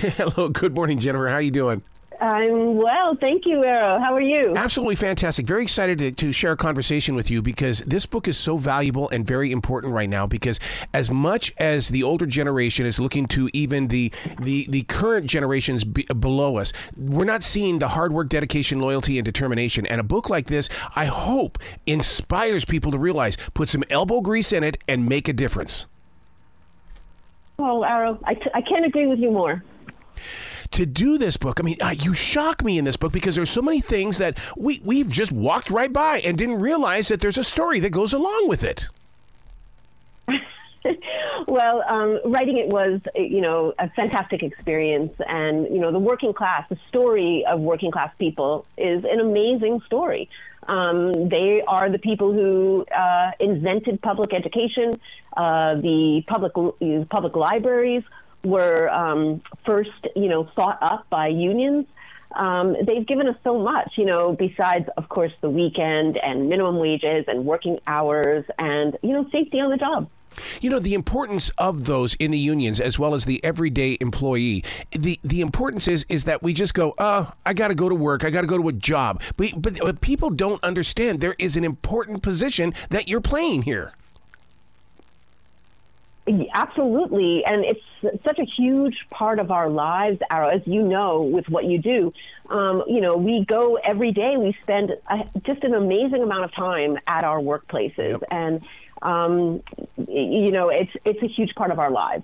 Hello, good morning, Jennifer. How are you doing? I'm well, thank you, Arrow. How are you? Absolutely fantastic. Very excited to share a conversation with you because this book is so valuable and very important right now, because as much as the older generation is looking to even the current generations below us, we're not seeing the hard work, dedication, loyalty, and determination. And a book like this, I hope, inspires people to realize, put some elbow grease in it and make a difference. Oh, Arrow, I can't agree with you more. To do this book, I mean, you shock me in this book because there's so many things that we've just walked right by and didn't realize that there's a story that goes along with it. Well, writing it was, a fantastic experience. And, the working class, the story of working class people is an amazing story. They are the people who invented public education. The public libraries were first, thought up by unions. They've given us so much, besides, of course, the weekend and minimum wages and working hours and, safety on the job. The importance of those in the unions, as well as the everyday employee, the importance is that we just go, I got to go to work. I got to go to a job. But people don't understand there is an important position that you're playing here. Absolutely. And it's such a huge part of our lives, Arrow, as you know, with what you do. We go every day. We spend just an amazing amount of time at our workplaces. Yep. And, it's a huge part of our lives.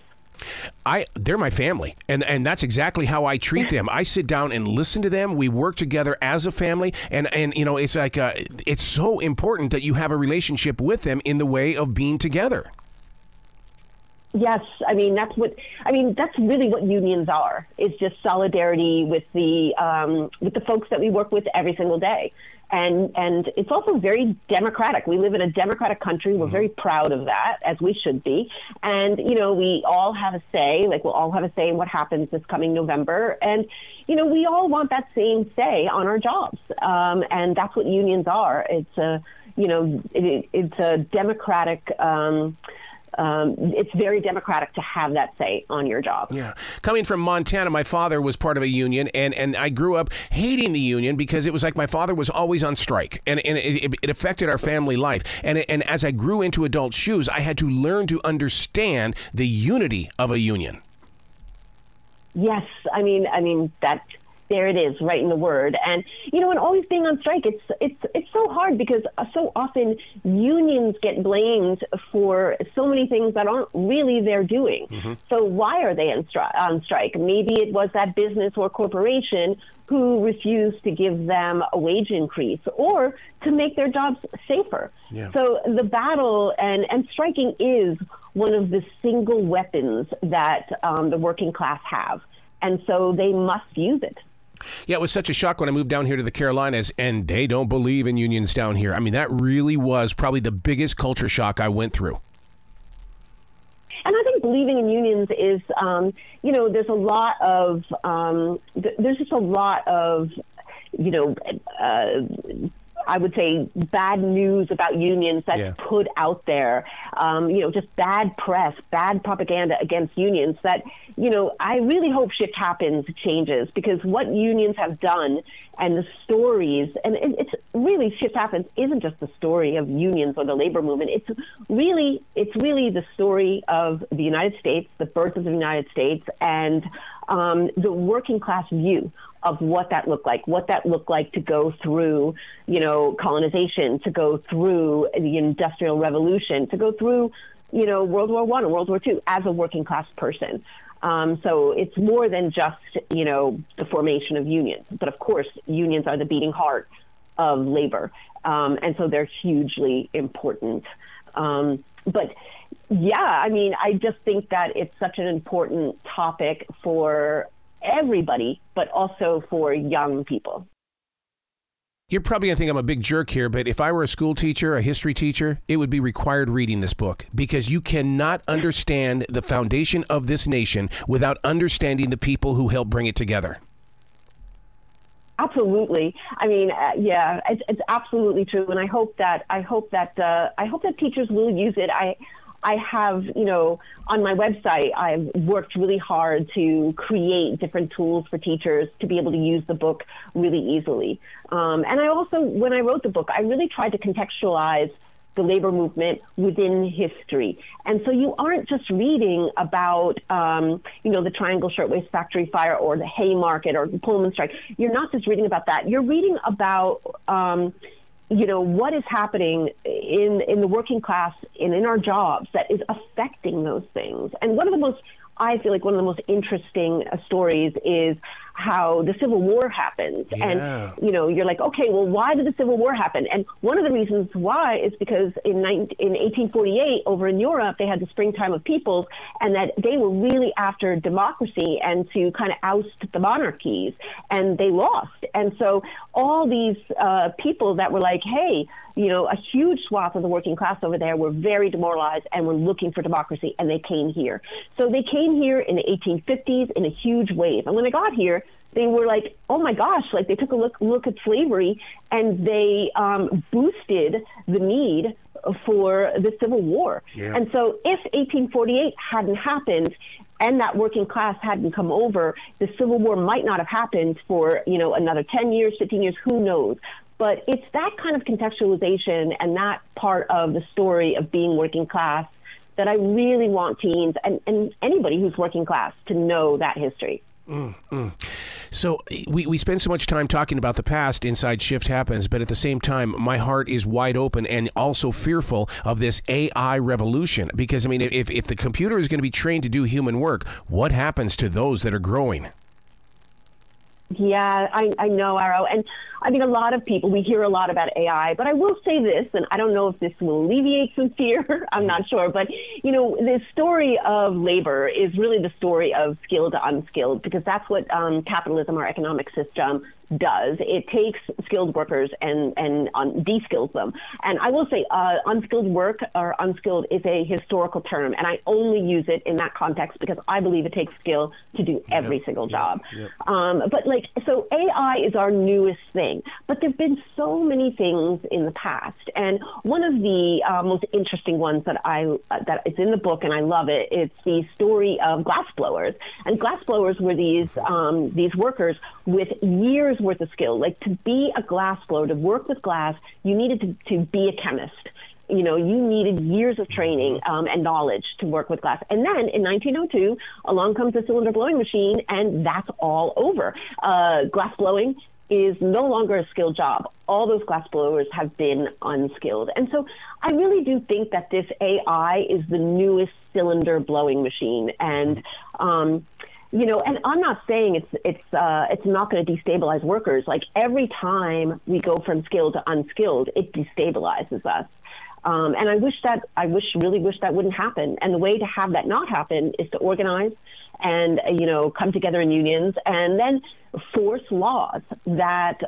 They're my family, and that's exactly how I treat them. I sit down and listen to them. We work together as a family, and it's like it's so important that you have a relationship with them in the way of being together. Yes, that's really what unions are. It's just solidarity with the folks that we work with every single day. And it's also very democratic. We live in a democratic country. We're very proud of that, as we should be. And, we all have a say, we'll all have a say in what happens this coming November. And, we all want that same say on our jobs. And that's what unions are. It's a democratic, it's very democratic to have that say on your job. Yeah. Coming from Montana, my father was part of a union, and I grew up hating the union because it was like my father was always on strike, and it affected our family life. And as I grew into adult shoes, I had to learn to understand the unity of a union. Yes. That. There it is, right in the word. And, and always being on strike, it's so hard because so often unions get blamed for so many things that aren't really their doing. Mm-hmm. So why are they on strike? Maybe it was that business or corporation who refused to give them a wage increase or to make their jobs safer. Yeah. So the battle and striking is one of the single weapons that the working class have. And so they must use it. Yeah, it was such a shock when I moved down here to the Carolinas, and they don't believe in unions down here. I mean, that really was probably the biggest culture shock I went through. And I think believing in unions is, there's a lot of, there's just a lot of, I would say bad news about unions that's put out there, just bad press, bad propaganda against unions that, I really hope Shift Happens changes, because what unions have done and the stories, and it's really, Shift Happens isn't just the story of unions or the labor movement. It's really the story of the United States, the birth of the United States, and the working class view of what that looked like to go through, colonization, to go through the Industrial Revolution, to go through, World War I and World War II as a working class person. So it's more than just, the formation of unions. But of course, unions are the beating heart of labor. And so they're hugely important. But yeah, I just think that it's such an important topic for everybody, but also for young people. You're probably going to think I'm a big jerk here, but if I were a school teacher, a history teacher, it would be required reading this book, because you cannot understand the foundation of this nation without understanding the people who helped bring it together. Absolutely. It's absolutely true, and I hope that teachers will use it. I have, on my website, I've worked really hard to create different tools for teachers to be able to use the book really easily. And I also, when I wrote the book, I really tried to contextualize the labor movement within history. And so you aren't just reading about, the Triangle Shirtwaist Factory fire or the Haymarket or the Pullman strike. You're not just reading about that. You're reading about, what is happening in the working class and in our jobs that is affecting those things. And I feel like one of the most interesting stories is how the Civil War happens. Yeah. And, you're like, okay, well, why did the Civil War happen? And one of the reasons why is because in 1848, over in Europe, they had the Springtime of Peoples, and that they were really after democracy and to kind of oust the monarchies, and they lost. And so all these people that were like, hey, a huge swath of the working class over there were very demoralized and were looking for democracy, and they came here. So they came here in the 1850s in a huge wave. And when they got here, they were like, oh my gosh, like they took a look at slavery, and they boosted the need for the Civil War. Yeah. And so if 1848 hadn't happened and that working class hadn't come over, the Civil War might not have happened for, another 10 years, 15 years, who knows? But it's that kind of contextualization and that part of the story of being working class that I really want teens and anybody who's working class to know that history. So we spend so much time talking about the past inside Shift Happens, but at the same time, my heart is wide open and also fearful of this AI revolution. Because, if the computer is going to be trained to do human work, what happens to those that are growing? Yeah, I know, Arrow. And a lot of people, we hear a lot about AI, but I will say this, and I don't know if this will alleviate some fear, I'm not sure, but, the story of labor is really the story of skilled to unskilled, because that's what capitalism, our economic system, does. It takes skilled workers and de-skills them. And I will say unskilled work or unskilled is a historical term, and I only use it in that context because I believe it takes skill to do every single job. So AI is our newest thing, but there've been so many things in the past. And one of the most interesting ones that is in the book, and I love it, it's the story of glassblowers. And glassblowers were these workers with years worth of skill. Like, to be a glassblower, to work with glass, you needed to be a chemist. You needed years of training and knowledge to work with glass. And then in 1902, along comes the cylinder blowing machine, and that's all over. Glass blowing is no longer a skilled job. All those glass blowers have been unskilled. And so I really do think that this AI is the newest cylinder blowing machine. And and I'm not saying it's not going to destabilize workers. Like, every time we go from skilled to unskilled, it destabilizes us. And I really wish that wouldn't happen. And the way to have that not happen is to organize and, come together in unions and then force laws that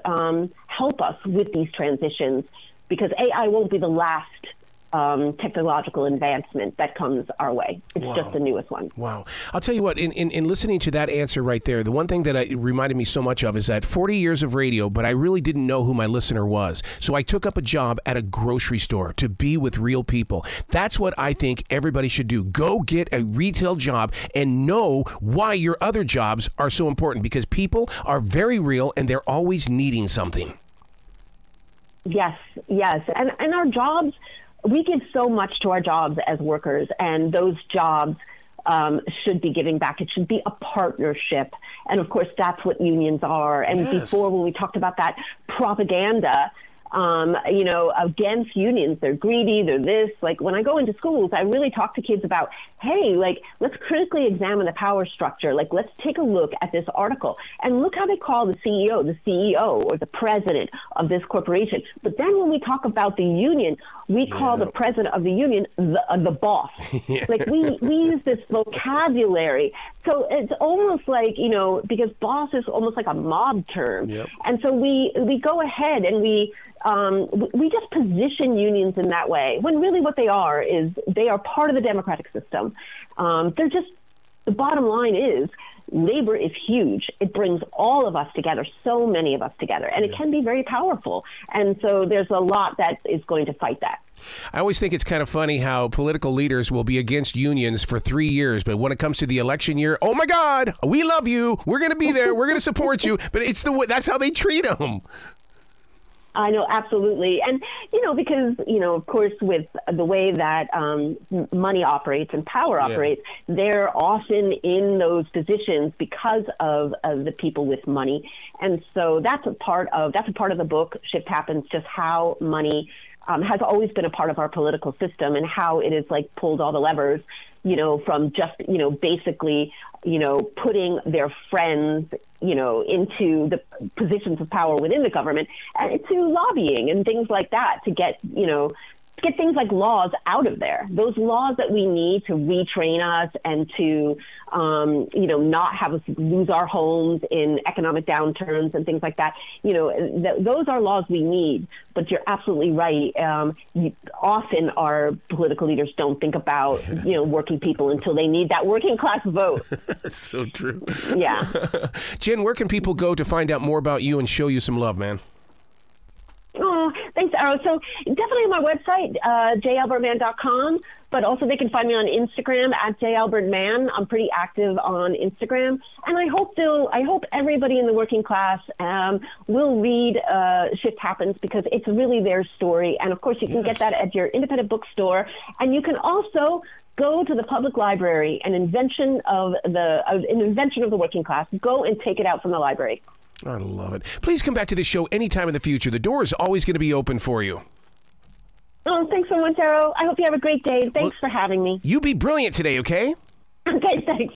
help us with these transitions, because AI won't be the last technological advancement that comes our way. It's just the newest one. Wow. I'll tell you what, in listening to that answer right there, the one thing that it reminded me so much of is that 40 years of radio, but I really didn't know who my listener was. So I took up a job at a grocery store to be with real people. That's what I think everybody should do. Go get a retail job and know why your other jobs are so important, because people are very real and they're always needing something. Yes. And our jobs, we give so much to our jobs as workers, and those jobs should be giving back. It should be a partnership. And of course, that's what unions are. And before, when we talked about that propaganda, against unions, they're greedy, they're this. Like, when I go into schools, I really talk to kids about, hey, like, let's critically examine the power structure. Like, let's take a look at this article and look how they call the CEO or the president of this corporation. But then when we talk about the union, we call the president of the union the boss. Like, we use this vocabulary. So it's almost like, because boss is almost like a mob term. Yep. And so we go ahead and we just position unions in that way, when really what they are is they are part of the democratic system. They're just, the bottom line is, labor is huge. It brings all of us together, so many of us together, and it can be very powerful. And so there's a lot that is going to fight that. I always think it's kind of funny how political leaders will be against unions for 3 years, but when it comes to the election year, oh my God, we love you. We're going to be there. We're going to support you. But that's how they treat them. I know, absolutely. And, because, of course, with the way that money operates and power operates, they're often in those positions because of the people with money. And so that's a part of the book, Shift Happens, just how money has always been a part of our political system and how it is like pulled all the levers, from just, basically, putting their friends, into the positions of power within the government and to lobbying and things like that to get things like laws out of there. Those laws that we need to retrain us and to, not have us lose our homes in economic downturns and things like that. Those are laws we need. But you're absolutely right. Often our political leaders don't think about, working people until they need that working class vote. That's so true. Yeah. Jen, where can people go to find out more about you and show you some love, man? Oh, thanks, Arrow. So definitely on my website, jalbertmann.com, but also they can find me on Instagram at jalbertmann. I'm pretty active on Instagram, and I hope everybody in the working class will read Shift Happens because it's really their story. And of course, you can get that at your independent bookstore, and you can also go to the public library, an invention of the working class. Go and take it out from the library. I love it. Please come back to this show anytime in the future. The door is always going to be open for you. Oh, thanks so much, Arrow. I hope you have a great day. Thanks for having me. You be brilliant today, okay? Okay, thanks.